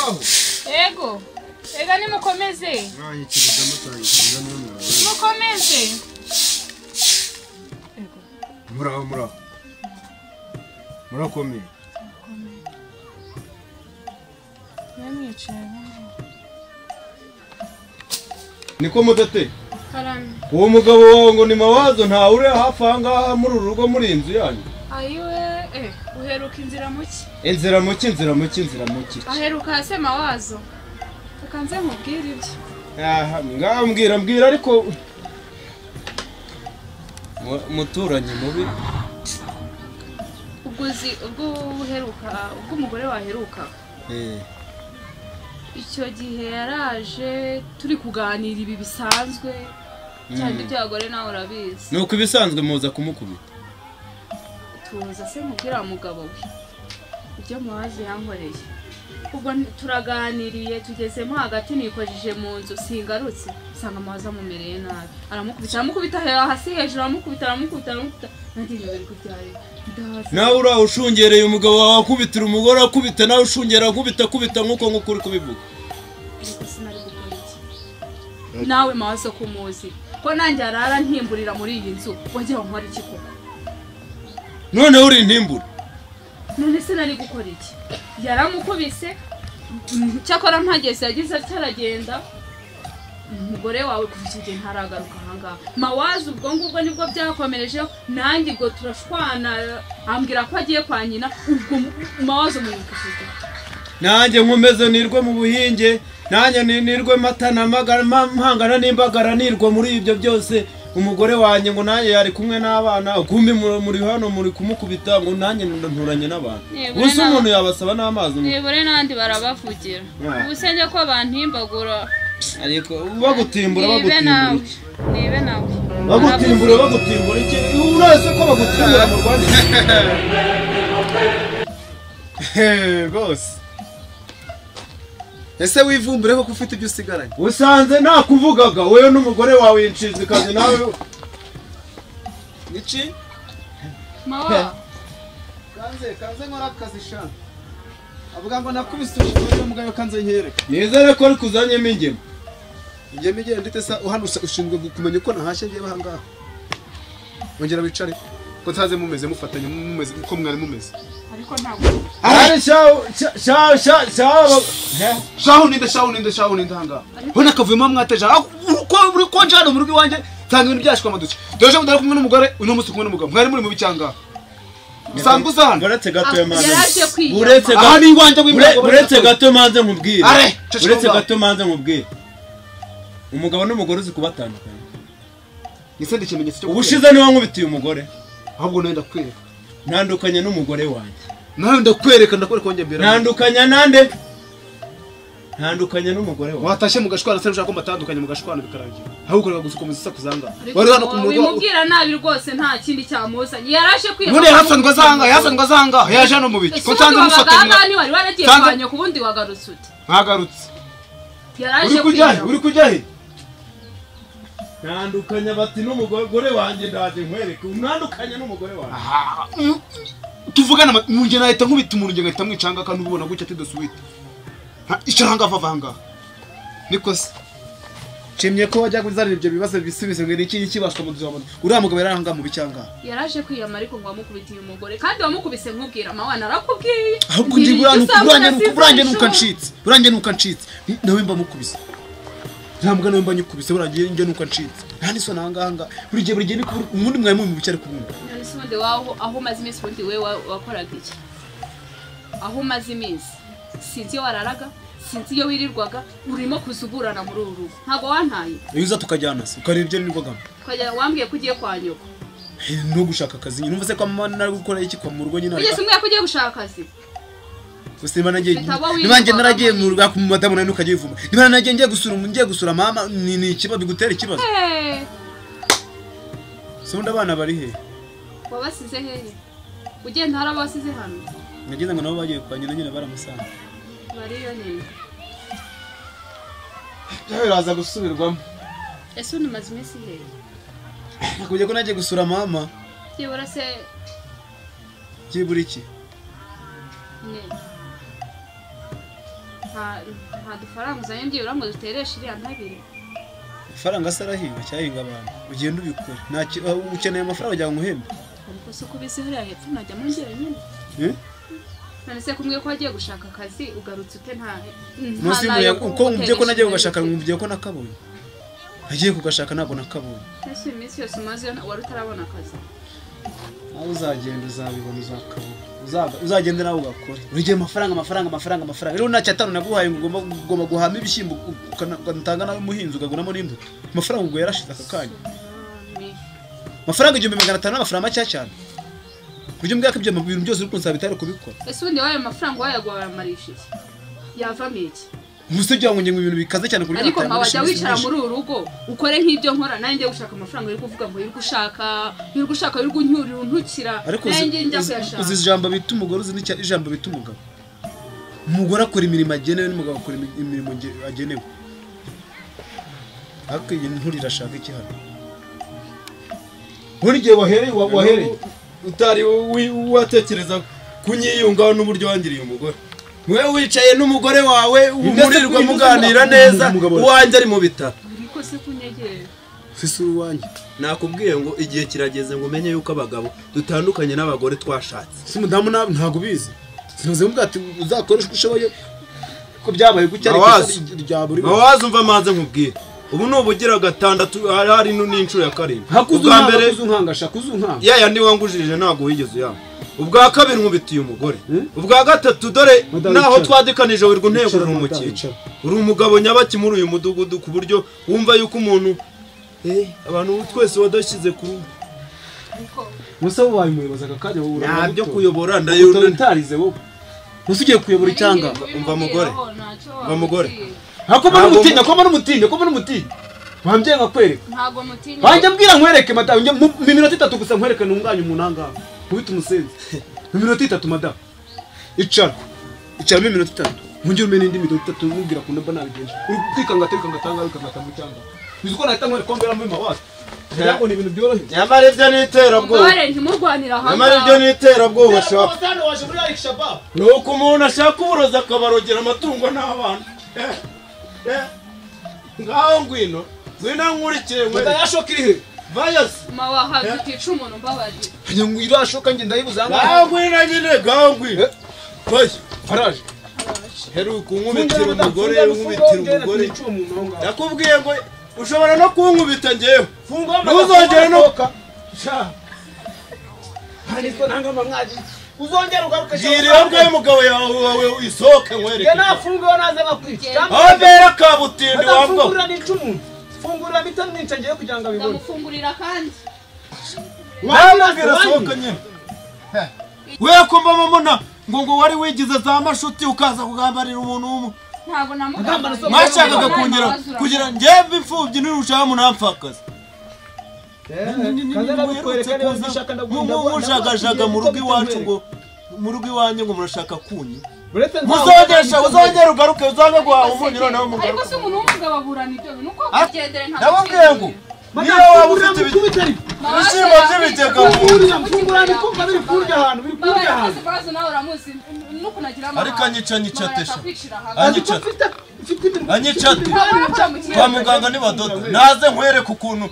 muraho Ego ega nimukomeze mwanyikiriza mutangiriza none mukomeze Ego muraho murakomeye Namwicaye niko mudate Karame uwo mugabo wawe ngo ni Mawazo nta uri hafi ahangaha muri uru rugo muri inzu yanyu ayiwe uheruka inzira muki aheruka hase Mawazo ukanze mubwira ibyo ngambwira ariko muturanye mubi ubwo umugore waheruka icyo gihe yaraje turi kuganira ibi bisanzwe cyane by'abagore nawe urabizi nuko ibisanzwe muza kumukubita tuza se mubwira mugabo we ibyo Mawazo yankoreye ubwo turaganiriye tugezemo hagati nikojeje mu nzu singarutse usanga Mawazo amumereye nabi aramukubita hasi hejuru aramukubita nagiye bari kubyare nawe ura ushungereye umugabo wawe akubitira umugore akubita nawe ushungera akubita nkuko uri kubivuga nawe Mawazo kumuzi ko nanjye arara ntimburira muri iyi nzu wagiye nkora iki koko none uri intimbura none se nari gukora iki yaramukubise cyakora mpageze yagize ataragenda umugore wawe kuva icyo gihe ntaragaruka ahangaha Mawazo ubwo ngubwo nibwo byakomerejeho nanjye ngo turashwana ambwira ko agiye kwa nyina ubwo Mawazo muyikishije nanjye nkomeze nirwe mu buhinge nanjye nirwe matana mpangana n'imbagara nirwa muri ibyo byose umugore wanjye ngo nanjye yari kumwe n'abana ukumbi muri hano muri kumukubita ngo nanjye nturanye n'abantu gusa umuntu yabasaba n'amazi nibure n'andi barabavugira ubusenge ko bantimbagura ariko bagutimbura nibe nawe bagutimbura iki urase ko bagutimbura mu Rwanda gose ese wivumbure ko ufite ibyo usigaranye usanze nakuvugaga wewe n'umugore wawe yinshize kazi nawe niki Mawa kanze nkora akazi shana avuga ngo nakubise umugore w'umugabo kanze nkereka nizere ko ari kuzanyemo ingemo ndetse sa uhano ushinzwe kumenya uko nahashye ngiye bahangaha ongera wicare ko taze mumeze mufatanye mumeze uko mwari mumeze ariko ntabwo ari shaho ninde hanga hona kavuyemo mwateje uko uri ko njano mu rugo iwanje tanga ibintu byashwa amaduki doje mudara kumwe n'umugore uno musi kumwe n'umugabo mwari muri mu bicyanga usanguza hano uretse gato yamanze uretse uretse gato manze nkubwire uretse gato manze nkubwire umugabo n'umugore uzi kubatandukanya nise ndikimenyetso cyo ubushize niwe nkubitiye umugore ahubwo nenda kwereka ntandukanye n'umugore wanjye nawe ndakwereka njye mbere ntandukanye n'umugore wanjye watashe mu gashwana se ushaka ko matandukanye mu gashwana bikarangira ahubwo gusa ukomeza isa kuzanga wari hano ku murwa wimubwira nabi rwose nta kindi cyamuzanye yarashe kwiba none hasanzwe azanga yaje no mu biki ko nsanze mufatanya ni wari waragiye kwanya ku bundi wagarutse ute nkagarutse yarashe uri kujya he ntandukanye bati n'umugore wanjye ndaje nkwereke umwandukanye n'umugore wanjye tuvugana munje nahita nkubita umuntu ngahita mwicanga kandi ubona gutya tidasuwite icanga vavanga niko se chemye ko wajya kuzarira ibyo bibazo bisubize ngo niki kibashwa mu duzama uriya mugabo yaranga mu bicyanga yarashe kwiyama ariko ngo amukubitiye umugore kandi wamukubise nkubwira mawana arakubwiye ahubwo ndi buranje nuka ncitse nawe mba mukubise ntabwo nawe mba nyukubise buranje nje nuka ncitse nani so nanganga buri gihe ni umuntu mwaye mu bicare ku bundi none waho aho maze iminsi undi we wakoraga iki aho maze iminsi sinzi wararaga sinzi iyo wirirwaga urimo kuzuburana muri uru rugo ntago wantaye yuza tukajyana se ukarebye n'ingogama ukajya wambwiye kugiye kwa nyoko no gushaka akazi numva se ko mama nari gukora iki kwa mu rugo nyine ugeze umwe kugiye gushaka akazi Usima nagiye nibanjye naragiye mu rugo ku madamu nari ukagiye vuma niba nagiye ngiye gusura mama ni ikibazo bigutera ikibazo sonda abana bari he wabasize hehe ugenda harabasize hano nagize ngo nabo bagiye kwa nyina baramusanga bariyo nyine biraza gusubirwamo ese unumaze iminsi hehe nakujya ko nagiye gusura mama byibura se byibura iki nta dufaranga uzanye byibura ngo dutereshe iriya ntabire. Ifaranga se arahinga cyahinga abantu ugenda ubikora ukeneye amafaranga kugira ngo uhembe ariko se kubizi hariya hepfo najya mu ngero nyine none se kumwe ko wagiye gushaka akazi ugarutse ute nta uko mubye ko nagiye kugashaka mubye ko nakabonye nagiye kugashaka ntabwo nakabonye ese iminsi yose umaze wari utarabona akazi aho uzagenda uzabibona uzakabona uzagende nawe ugakora urugero amafaranga rero nta cyatanu naguhaye ngo ugomba guhama ibishyimbo ukanatanga nawe umuhinzi ukaguramo n'imbuto amafaranga ubwo yarashize aka kanya amafaranga 1500 n'amafaranga make cyane buryo mbwaka ibyo bintu byose uri kunsaba bitari kubikora ese ubundi wayo mafaranga wayagwara marishije yavamo iki Musujya ngo ngingo ibintu bikaze cyane kuri ariko mawajya wicara muri urugo ukore nk'ibyo nkora nanjye gushaka amafaranga uri kuvuga ngo uri gushaka uri kunyurira untukira nanjye njya kuyashaka uzi ijambo bita umugore uzi n'icya ijambo bita umugabo umugore akora imirimo agenewe n'umugabo akora imirimo agenewe akwiye nturira shaka iki hano buri gihe wahereye utari watekereza kunyiyungaho n'uburyo wangiriye umugore wewe wicaye n'umugore wawe umurirwa muganira neza uwanjye ari mu bitaro ariko se kunyegera sisi uwanjye nakubwiye ngo igihe kirageze ngo umenye yuko abagabo dutandukanye n'abagore twashatse si mudamu ntago bizi sinoze mbwa ati uzakoresha ushoboye ko byabaye gucyari rya buri wazumva amaze nkubwiye ubu nubugira gatandatu hari n'inshuro ya karindwi ubwa mbere uzunkangasha kuzunkanga yaya ni wangujije ntago wigeze yawe ubwa kabiri nkubitiye umugore ubwa gatatu dore naho twadikanije wirwa ntego uri umukinyi uri umugabo nyabaki muri uyu mudugudu ku buryo wumva yuko umuntu abantu twese wadashyize ku musabo wawe muyoboza akanya wowe nabyo kuyobora ndayutarize wowe musugiye kuyobora icyanga umva mugore hako muri umutinya wambye ngakwereka ntago mutinya wanje mbwira nkwereke madamu mu minota 3 gusa nkwereke ntunganye umunanga kubita umusenzi mu minota 3 madamu icara mu minota 3 nkungira umenye indi minota 3 nkubwira ko ndaba nabigenje uri kwikanga tanga mu cyanga bizuko nahita nkwereka kombera muri mawasi cyangwa ni ibintu byoroshye nyamara ibyo niterabwoba bare ntimurwanira hamwe nyamara ibyo niterabwoba shaka cyane waje muri Alex Shabab nuko umuntu ashaka uburoza akabarogera amatungo n'abana ngaho ngwino nkurikire mwenda yashoka irihe vayas mawahazi utica umuntu mbabaje ngo irashoka nge ndayibuza ngaho ngwino nyine ngaho ngwino vaya faraje heruka unkubitira umugore ndakubwiye ngo ushobora no kunkubita ngewe ntuzongere no uzongera ugaruka gira bwa mugabo yawe isohoke nkwereke nafungiwe naze bakwica abera kabutindi wabwo fungura n'icumu fungura bitanu mwica ngiye kugira ngo abibone ndamufungurira kandi wabwira sohoka nyine we ko mbamona ngo wari wigize za mashuti ukaza kugambarira umuntu umwe ntago namugamba mwashakaga kugira njye imfubyi n'urushaka munamfakaza mushagajaga mu rugo iwacu ngo mu rugo iwanjye ngo murashaka kunyi uzongera ugaruke uzange guhaha umunyu noneho mugaruke ariko se umuntu w'umugabo aburana ibyo bintu uko kugendere ntabwo ndababwiye ngo niyo waba ufite ibishyimbo by'ibigega ariko anyicatesha anyicate kwa muganga nibadoda naze nkwereke ukuntu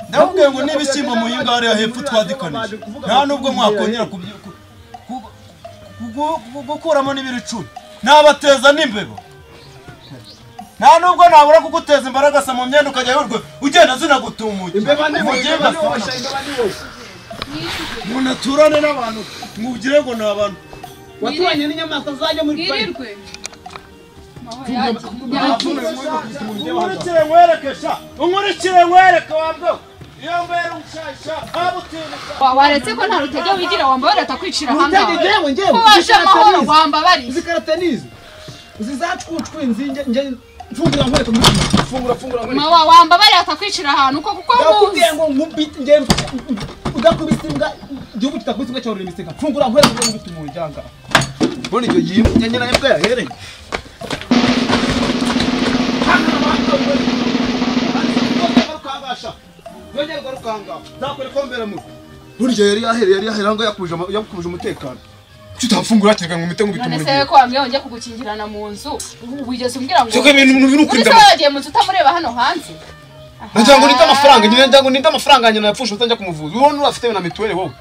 ndababwiye ngo n'ibishyimbo muhinga hariya hepfo twadikanije nta nubwo mwakongera gukuramo n'ibiro 10 nabateza n'imbeba nta nubwo nabura kuguteza imbaraga sa mu myenda ukajya yurwe ugenda zinagutumuye imbeba ni wowe munaturane n'abantu mugire ngo ni abantu watubanye n'inyamaswa zajya muri bwirirwe unkurikire nkwereke wabwo iyo mbere ushasha kabutinde waretse ko nta rutege wigira wambaye atakwicira hangaha ngewe ko waje amahoro wambabari uzikarate nizi uzizacucuwe nzinge nge fungura nkwereke fungura mawa wambabari atakwicira ahantu uko kuko nakubwiye ngo nkubite nge udakubise imbwa igihugu kitakubise imbwa cyawe imiseka fungura nkwereke ngo ngubite umuntu cyanga bone icyo gihe nge naye bwa yahereye yongera garukanga nakore kombera mu buryo yari yahereye ngo yakuje umutekano tutafungura kirega ngo mite nkubita none umurenge se ko wambwiye wongeye kugukingirana mu nzu wigeze umbwira ngo cyo ibintu birukunda wagiye mu nzu utamureba hano hanze Najya ngo nita amafaranga nyine njya ngo nita amafaranga nyine yapfusha utajya kumuvuza ubona urafite na mituweli wowe